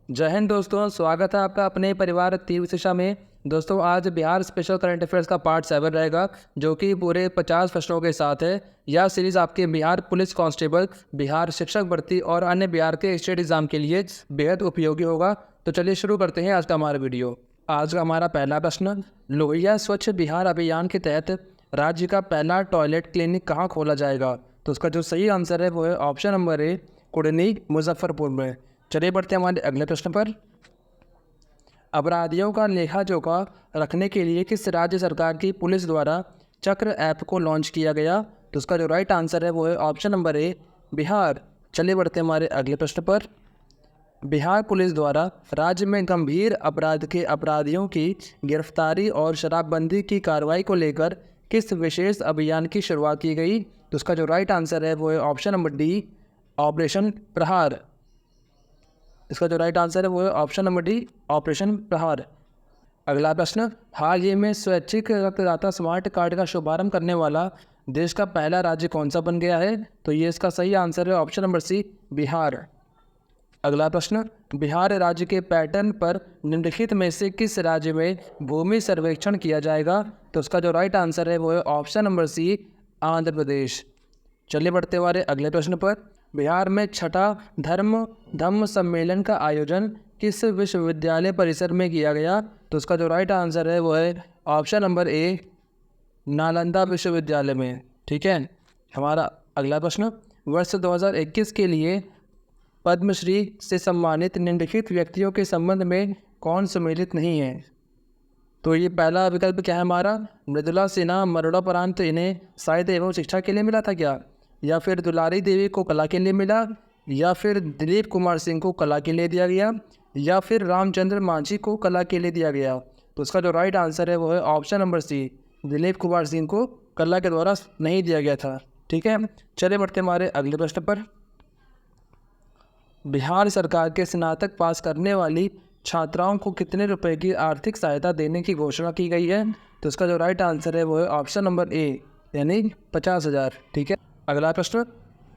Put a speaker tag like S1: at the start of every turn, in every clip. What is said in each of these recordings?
S1: जय हिंद दोस्तों, स्वागत है आपका अपने परिवार तीव्र शिक्षा में। दोस्तों, आज बिहार स्पेशल करंट अफेयर्स का पार्ट 7 रहेगा, जो कि पूरे 50 प्रश्नों के साथ है। यह सीरीज़ आपके बिहार पुलिस कांस्टेबल, बिहार शिक्षक भर्ती और अन्य बिहार के स्टेट एग्जाम के लिए बेहद उपयोगी होगा। तो चलिए शुरू करते हैं आज का हमारा वीडियो। आज का हमारा पहला प्रश्न, लोहिया स्वच्छ बिहार अभियान के तहत राज्य का पहला टॉयलेट क्लिनिक कहाँ खोला जाएगा? तो उसका जो सही आंसर है वो है option number A, Kurhani, Muzaffarpur में। चलिए बढ़ते हैं हमारे अगले प्रश्न पर। अपराधियों का लेखा जोखा रखने के लिए किस राज्य सरकार की पुलिस द्वारा चक्र ऐप को लॉन्च किया गया? तो उसका जो राइट आंसर है वो है ऑप्शन नंबर ए, बिहार। चलिए बढ़ते हैं हमारे अगले प्रश्न पर। बिहार पुलिस द्वारा राज्य में गंभीर अपराध के अपराधियों की गिरफ्तारी और शराबबंदी की कार्रवाई को लेकर किस विशेष अभियान की शुरुआत की गई? तो उसका जो राइट आंसर है वो है ऑप्शन नंबर डी, ऑपरेशन प्रहार। इसका जो राइट आंसर है वो है ऑप्शन नंबर डी, ऑपरेशन प्रहार। अगला प्रश्न, हाल ही में स्वैच्छिक रक्तदाता स्मार्ट कार्ड का शुभारंभ करने वाला देश का पहला राज्य कौन सा बन गया है? तो ये इसका सही आंसर है ऑप्शन नंबर सी, बिहार। अगला प्रश्न, बिहार राज्य के पैटर्न पर निम्नलिखित में से किस राज्य में भूमि सर्वेक्षण किया जाएगा? तो उसका जो राइट आंसर है वो है ऑप्शन नंबर सी, आंध्र प्रदेश। चलिए बढ़ते हमारे अगले प्रश्न पर। बिहार में छठा धम्म सम्मेलन का आयोजन किस विश्वविद्यालय परिसर में किया गया? तो उसका जो राइट आंसर है वो है ऑप्शन नंबर ए, नालंदा विश्वविद्यालय में। ठीक है। हमारा अगला प्रश्न, वर्ष 2021 के लिए पद्मश्री से सम्मानित निम्नलिखित व्यक्तियों के संबंध में कौन सम्मिलित नहीं है? तो ये पहला विकल्प क्या है हमारा? मृदुला सिन्हा, मरणोपरांत इन्हें साहित्य एवं शिक्षा के लिए मिला था क्या? या फिर दुलारी देवी को कला के लिए मिला? या फिर दिलीप कुमार सिंह को कला के लिए दिया गया? या फिर रामचंद्र मांझी को कला के लिए दिया गया? तो उसका जो राइट आंसर है वो है option number C, Dilip Kumar Singh को कला के द्वारा नहीं दिया गया था। ठीक है। चले बढ़ते हमारे अगले प्रश्न पर। बिहार सरकार के स्नातक पास करने वाली छात्राओं को कितने रुपए की आर्थिक सहायता देने की घोषणा की गई है? तो इसका जो राइट आंसर है वो है ऑप्शन नंबर ए, यानी 50,000। ठीक है। अगला प्रश्न,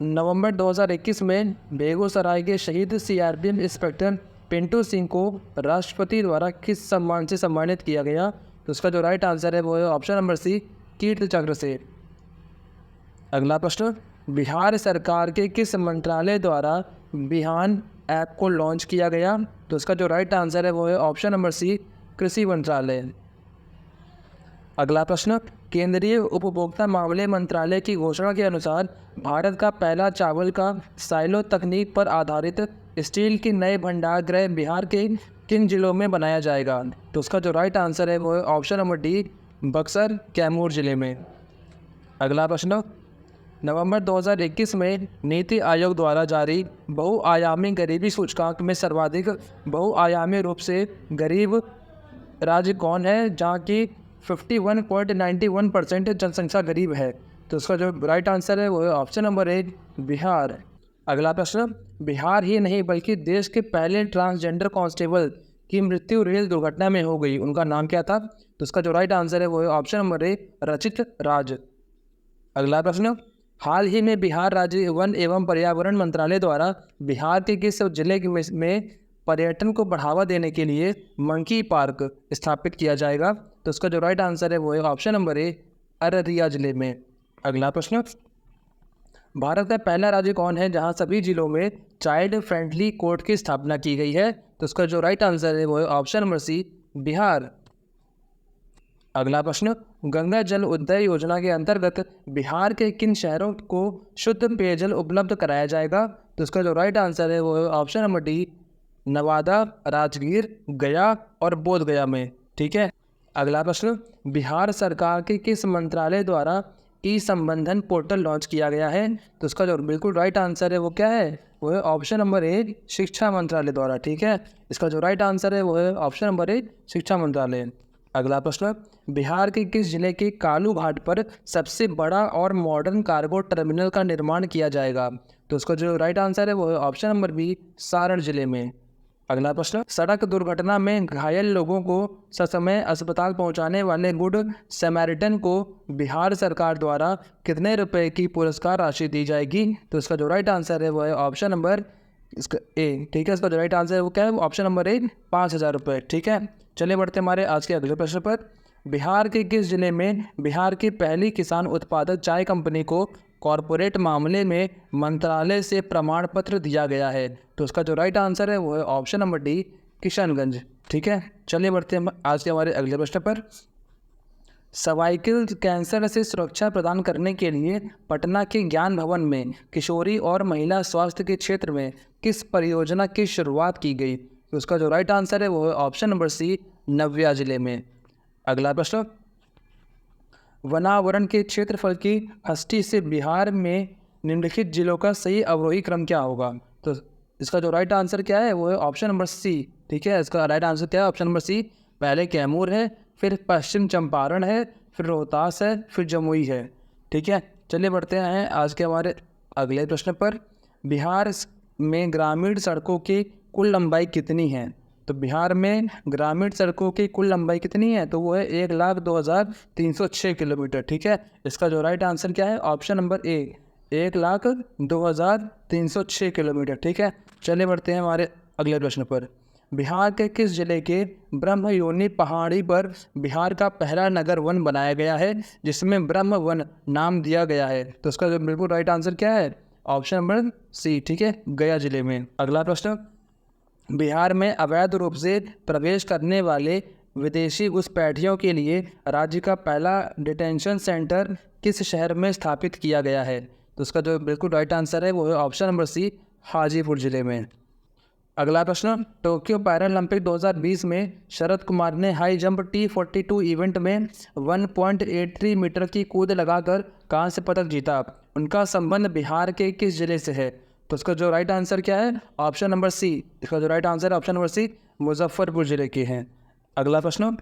S1: नवंबर 2021 में बेगूसराय के शहीद सीआरपीएफ इंस्पेक्टर पिंटू सिंह को राष्ट्रपति द्वारा किस सम्मान से सम्मानित किया गया? तो उसका जो राइट आंसर है वो है ऑप्शन नंबर सी, कीर्ति चक्र से। अगला प्रश्न, बिहार सरकार के किस मंत्रालय द्वारा बिहान ऐप को लॉन्च किया गया? तो उसका जो राइट आंसर है वो है ऑप्शन नंबर सी, कृषि मंत्रालय। अगला प्रश्न, केंद्रीय उपभोक्ता मामले मंत्रालय की घोषणा के अनुसार भारत का पहला चावल का साइलो तकनीक पर आधारित स्टील के नए भंडार गृह बिहार के किन जिलों में बनाया जाएगा? तो उसका जो राइट आंसर है वो है option number D, Buxar, Kaimur जिले में। अगला प्रश्न, नवंबर 2021 में नीति आयोग द्वारा जारी बहुआयामी गरीबी सूचकांक में सर्वाधिक बहुआयामी रूप से गरीब राज्य कौन है, जहाँ की 51.91% जनसंख्या गरीब है? तो उसका जो राइट आंसर है वो है ऑप्शन नंबर ए, बिहार। अगला प्रश्न, बिहार ही नहीं बल्कि देश के पहले ट्रांसजेंडर कांस्टेबल की मृत्यु रेल दुर्घटना में हो गई, उनका नाम क्या था? तो उसका जो राइट आंसर है वो है ऑप्शन नंबर ए, रचित राज। अगला प्रश्न, हाल ही में बिहार राज्य वन एवं पर्यावरण मंत्रालय द्वारा बिहार के किस जिले में पर्यटन को बढ़ावा देने के लिए मंकी पार्क स्थापित किया जाएगा? तो उसका जो राइट आंसर है वो है ऑप्शन नंबर ए, अररिया जिले में। अगला प्रश्न, भारत का पहला राज्य कौन है जहां सभी जिलों में चाइल्ड फ्रेंडली कोर्ट की स्थापना की गई है? तो उसका जो राइट आंसर है वो है ऑप्शन नंबर सी, बिहार। अगला प्रश्न, गंगा जल उदय योजना के अंतर्गत बिहार के किन शहरों को शुद्ध पेयजल उपलब्ध कराया जाएगा? तो उसका जो राइट आंसर है वो है option number D, Nawada, Rajgir, गया और बोध गया में। ठीक है। अगला प्रश्न, बिहार सरकार के किस मंत्रालय द्वारा ई संबंधन पोर्टल लॉन्च किया गया है? तो उसका जो बिल्कुल राइट आंसर है वो क्या है? वो है ऑप्शन नंबर ए, शिक्षा मंत्रालय द्वारा। ठीक है। इसका जो राइट आंसर है वो है ऑप्शन नंबर ए, शिक्षा मंत्रालय। अगला प्रश्न, बिहार के किस जिले के कालू घाट पर सबसे बड़ा और मॉडर्न कार्गो टर्मिनल का निर्माण किया जाएगा? तो उसका जो राइट आंसर है वो है ऑप्शन नंबर बी, सारण जिले में। अगला प्रश्न, सड़क दुर्घटना में घायल लोगों को ससमय अस्पताल पहुंचाने वाले गुड समैरिटन को बिहार सरकार द्वारा कितने रुपए की पुरस्कार राशि दी जाएगी? तो इसका जो राइट आंसर है वो है ऑप्शन नंबर इसका ए, ठीक है। इसका जो राइट आंसर है वो क्या है, ऑप्शन नंबर ए, 5,000 रुपये, ठीक है। चलिए बढ़ते हैं हमारे आज के अगले प्रश्न पर। बिहार के किस जिले में बिहार की पहली किसान उत्पादक चाय कंपनी को कॉरपोरेट मामले में मंत्रालय से प्रमाण पत्र दिया गया है? तो उसका जो राइट आंसर है वो है ऑप्शन नंबर डी, किशनगंज, ठीक है। चलिए बढ़ते हैं आज के हमारे अगले प्रश्न पर। सर्वाइकल कैंसर से सुरक्षा प्रदान करने के लिए पटना के ज्ञान भवन में किशोरी और महिला स्वास्थ्य के क्षेत्र में किस परियोजना की शुरुआत की गई? तो उसका जो राइट आंसर है वो है ऑप्शन नंबर सी, नव्या जिले में। अगला प्रश्न, वनावरण के क्षेत्रफल की हस्ती से बिहार में निम्नलिखित जिलों का सही अवरोही क्रम क्या होगा? तो इसका जो राइट आंसर क्या है वो है ऑप्शन नंबर सी, ठीक है। इसका राइट आंसर क्या है, ऑप्शन नंबर सी। पहले कैमूर है, फिर पश्चिम चंपारण है, फिर रोहतास है, फिर जमुई है, ठीक है। चलिए बढ़ते हैं आज के हमारे अगले प्रश्न पर। बिहार में ग्रामीण सड़कों की कुल लंबाई कितनी है? तो बिहार में ग्रामीण सड़कों की कुल लंबाई कितनी है? तो वो है 1,02,306 किलोमीटर, ठीक है। इसका जो राइट आंसर क्या है, ऑप्शन नंबर ए, 1,02,306 किलोमीटर, ठीक है। चलिए बढ़ते हैं हमारे अगले प्रश्न पर। बिहार के किस जिले के ब्रह्मयोनी पहाड़ी पर बिहार का पहला नगर वन बनाया गया है जिसमें ब्रह्म वन नाम दिया गया है? तो उसका जो बिल्कुल राइट आंसर क्या है, ऑप्शन नंबर सी, ठीक है, गया जिले में। अगला प्रश्न, बिहार में अवैध रूप से प्रवेश करने वाले विदेशी घुसपैठियों के लिए राज्य का पहला डिटेंशन सेंटर किस शहर में स्थापित किया गया है? तो उसका जो बिल्कुल राइट आंसर है वो है ऑप्शन नंबर सी, हाजीपुर जिले में। अगला प्रश्न, टोक्यो पैरालंपिक 2020 में शरद कुमार ने हाई जंप T42 इवेंट में 1.83 मीटर की कूद लगाकर कांस्य पदक जीता। उनका संबंध बिहार के किस जिले से है? तो उसका जो राइट आंसर क्या है, ऑप्शन नंबर सी। इसका जो राइट आंसर है ऑप्शन नंबर सी, मुजफ्फरपुर जिले के हैं। अगला प्रश्न,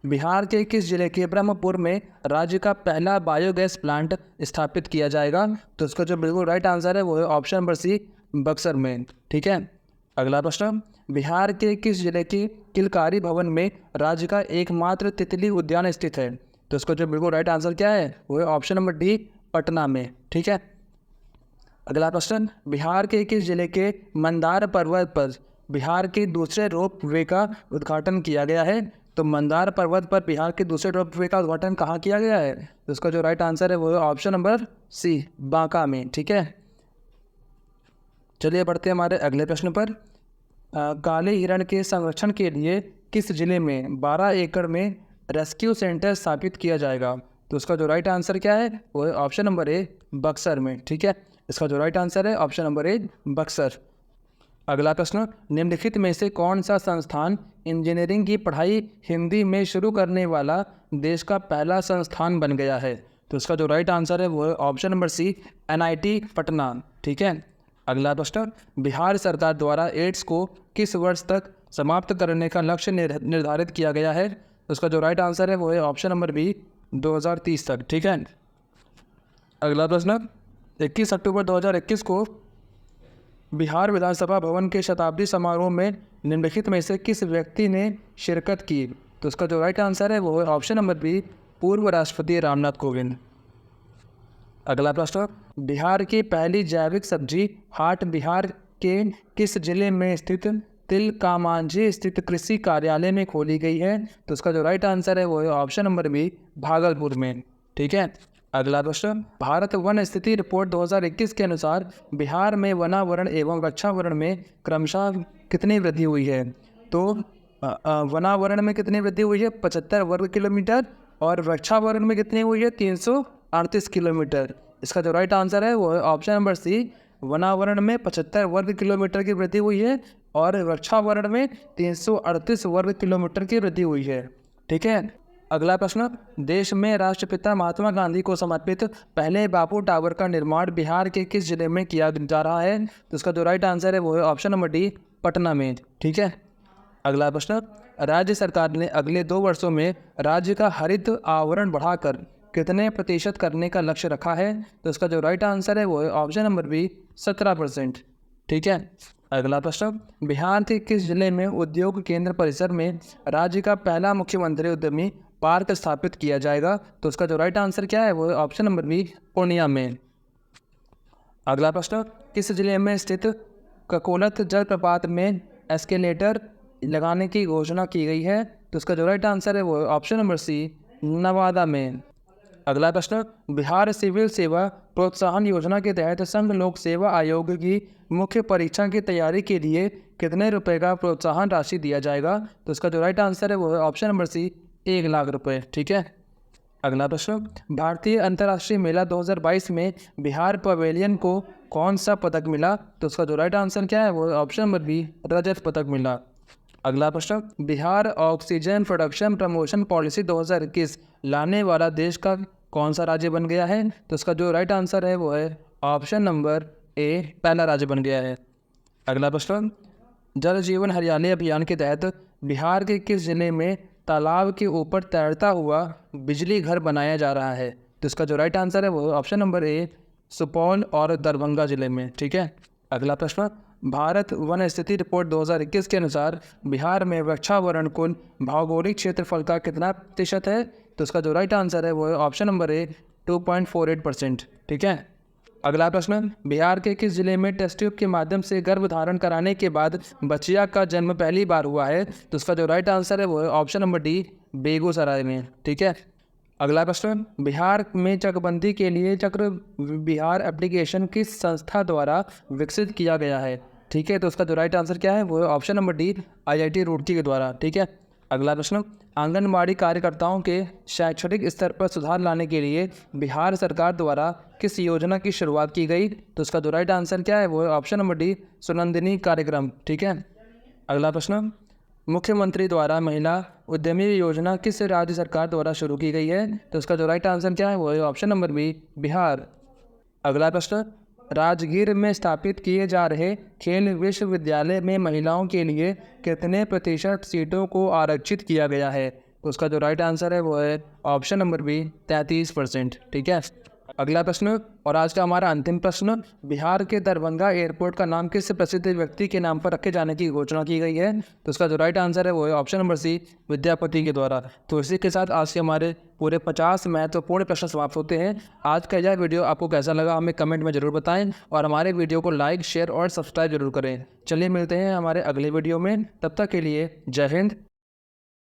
S1: बिहार के किस जिले के ब्रह्मपुर में राज्य का पहला बायोगैस प्लांट स्थापित किया जाएगा? तो उसका जो बिल्कुल राइट आंसर है वो है ऑप्शन नंबर सी, बक्सर में, ठीक है। अगला प्रश्न, बिहार के किस जिले की किलकारी भवन में राज्य का एकमात्र तितली उद्यान स्थित है? तो इसका जो बिल्कुल राइट आंसर क्या है वो है ऑप्शन नंबर डी, पटना में, ठीक है। अगला प्रश्न, बिहार के किस जिले के मंदार पर्वत पर बिहार के दूसरे रोप वे का उद्घाटन किया गया है? तो मंदार पर्वत पर बिहार के दूसरे रोप वे का उद्घाटन कहाँ किया गया है? तो इसका जो राइट आंसर है वो है ऑप्शन नंबर सी, बांका में, ठीक है। चलिए बढ़ते हैं हमारे अगले प्रश्न पर। काले हिरण के संरक्षण के लिए किस जिले में 12 एकड़ में रेस्क्यू सेंटर स्थापित किया जाएगा? तो उसका जो राइट आंसर क्या है वो है ऑप्शन नंबर ए, बक्सर में, ठीक है। इसका जो राइट आंसर है ऑप्शन नंबर ए, बक्सर। अगला प्रश्न, निम्नलिखित में से कौन सा संस्थान इंजीनियरिंग की पढ़ाई हिंदी में शुरू करने वाला देश का पहला संस्थान बन गया है? तो इसका जो राइट आंसर है वो है option number C, NIT Patna, ठीक है। अगला प्रश्न, बिहार सरकार द्वारा एड्स को किस वर्ष तक समाप्त करने का लक्ष्य निर्धारित किया गया है? तो उसका जो राइट आंसर है वो है ऑप्शन नंबर बी, 2030 तक, ठीक है। अगला प्रश्न, 21 अक्टूबर 2021 को बिहार विधानसभा भवन के शताब्दी समारोह में निम्नलिखित में से किस व्यक्ति ने शिरकत की? तो उसका जो राइट आंसर है वो है ऑप्शन नंबर बी, पूर्व राष्ट्रपति रामनाथ कोविंद। अगला प्रश्न, बिहार की पहली जैविक सब्जी हाट बिहार के किस जिले में स्थित तिलकामांझी स्थित कृषि कार्यालय में खोली गई है? तो उसका जो राइट आंसर है वो है ऑप्शन नंबर बी, भागलपुर में, ठीक है। अगला प्रश्न, भारत वन स्थिति रिपोर्ट 2021 के अनुसार बिहार में वनावरण एवं वृक्षावरण में क्रमशः कितनी वृद्धि हुई है? तो वनावरण में कितनी वृद्धि हुई है, 75 वर्ग किलोमीटर, और वृक्षावरण में कितनी हुई है, 338 किलोमीटर। इसका जो राइट आंसर है वो है ऑप्शन नंबर सी, वनावरण में 75 वर्ग किलोमीटर की वृद्धि हुई है और वृक्षावरण में 338 वर्ग किलोमीटर की वृद्धि हुई है, ठीक है। अगला प्रश्न, देश में राष्ट्रपिता महात्मा गांधी को समर्पित पहले बापू टावर का निर्माण बिहार के किस जिले में किया जा रहा है? तो इसका जो राइट आंसर है वो है ऑप्शन नंबर डी, पटना में, ठीक है। अगला प्रश्न, राज्य सरकार ने अगले 2 वर्षों में राज्य का हरित आवरण बढ़ाकर कितने प्रतिशत करने का लक्ष्य रखा है? तो इसका जो राइट आंसर है वो है ऑप्शन नंबर बी, 17%, ठीक है। अगला प्रश्न, बिहार के किस जिले में उद्योग केंद्र परिसर में राज्य का पहला मुख्यमंत्री उद्यमी पार्क स्थापित किया जाएगा? तो उसका जो राइट आंसर क्या है वो है ऑप्शन नंबर बी, पूर्णिया में। अगला प्रश्न, किस जिले में स्थित ककोलत जलप्रपात में एस्केलेटर लगाने की घोषणा की गई है? तो इसका जो राइट आंसर है वो है ऑप्शन नंबर सी, नवादा में। अगला प्रश्न, बिहार सिविल सेवा प्रोत्साहन योजना के तहत संघ लोक सेवा आयोग की मुख्य परीक्षा की तैयारी के लिए कितने रुपए का प्रोत्साहन राशि दिया जाएगा? तो इसका जो राइट आंसर है वो है ऑप्शन नंबर सी, 1 लाख रुपए। ठीक है। अगला प्रश्न, भारतीय अंतर्राष्ट्रीय मेला 2022 में बिहार पवेलियन को कौन सा पदक मिला? तो उसका जो राइट आंसर क्या है वो है ऑप्शन नंबर बी, रजत पदक मिला। अगला प्रश्न, Bihar oxygen production promotion policy 2021 लाने वाला देश का कौन सा राज्य बन गया है? तो इसका जो राइट आंसर है वो है ऑप्शन नंबर ए, पहला राज्य बन गया है। अगला प्रश्न, जल जीवन हरियाली अभियान के तहत बिहार के किस जिले में तालाब के ऊपर तैरता हुआ बिजली घर बनाया जा रहा है? तो इसका जो राइट आंसर है वो है ऑप्शन नंबर ए, सुपौल और दरभंगा जिले में। ठीक है। अगला प्रश्न, भारत वन स्थिति रिपोर्ट 2021 के अनुसार बिहार में वृक्षावरण कुल भौगोलिक क्षेत्रफल का कितना प्रतिशत है? तो इसका जो राइट आंसर है वो है ऑप्शन नंबर ए, 2.48%। ठीक है। अगला प्रश्न, बिहार के किस जिले में टेस्ट ट्यूब के माध्यम से गर्भ धारण कराने के बाद बच्चिया का जन्म पहली बार हुआ है? तो उसका जो राइट आंसर है वो है ऑप्शन नंबर डी, बेगूसराय में। ठीक है। अगला प्रश्न, बिहार में चकबंदी के लिए चक्र बिहार एप्लीकेशन किस संस्था द्वारा विकसित किया गया है? ठीक है। तो उसका जो राइट आंसर क्या है वो है option number D, IIT Roorkee के द्वारा। ठीक है। अगला प्रश्न, आंगनबाड़ी कार्यकर्ताओं के शैक्षणिक स्तर पर सुधार लाने के लिए बिहार सरकार द्वारा किस योजना की शुरुआत की गई? तो उसका जो राइट आंसर क्या है वो है ऑप्शन नंबर डी, सुनंदिनी कार्यक्रम। ठीक है। अगला प्रश्न, मुख्यमंत्री द्वारा महिला उद्यमी योजना किस राज्य सरकार द्वारा शुरू की गई है? तो उसका जो राइट आंसर क्या है वो है ऑप्शन नंबर बी, बिहार। अगला प्रश्न, राजगीर में स्थापित किए जा रहे खेल विश्वविद्यालय में महिलाओं के लिए कितने प्रतिशत सीटों को आरक्षित किया गया है? तो उसका जो राइट आंसर है वो है ऑप्शन नंबर बी, 33%। ठीक है। अगला प्रश्न और आज का हमारा अंतिम प्रश्न, बिहार के दरभंगा एयरपोर्ट का नाम किस प्रसिद्ध व्यक्ति के नाम पर रखे जाने की घोषणा की गई है? तो उसका जो राइट आंसर है वो है ऑप्शन नंबर सी, विद्यापति के द्वारा। तो इसी के साथ आज के हमारे पूरे 50 महत्वपूर्ण प्रश्न समाप्त होते हैं। आज का यह वीडियो आपको कैसा लगा हमें कमेंट में ज़रूर बताएं और हमारे वीडियो को लाइक, शेयर और सब्सक्राइब जरूर करें। चलिए मिलते हैं हमारे अगले वीडियो में, तब तक के लिए जय हिंद,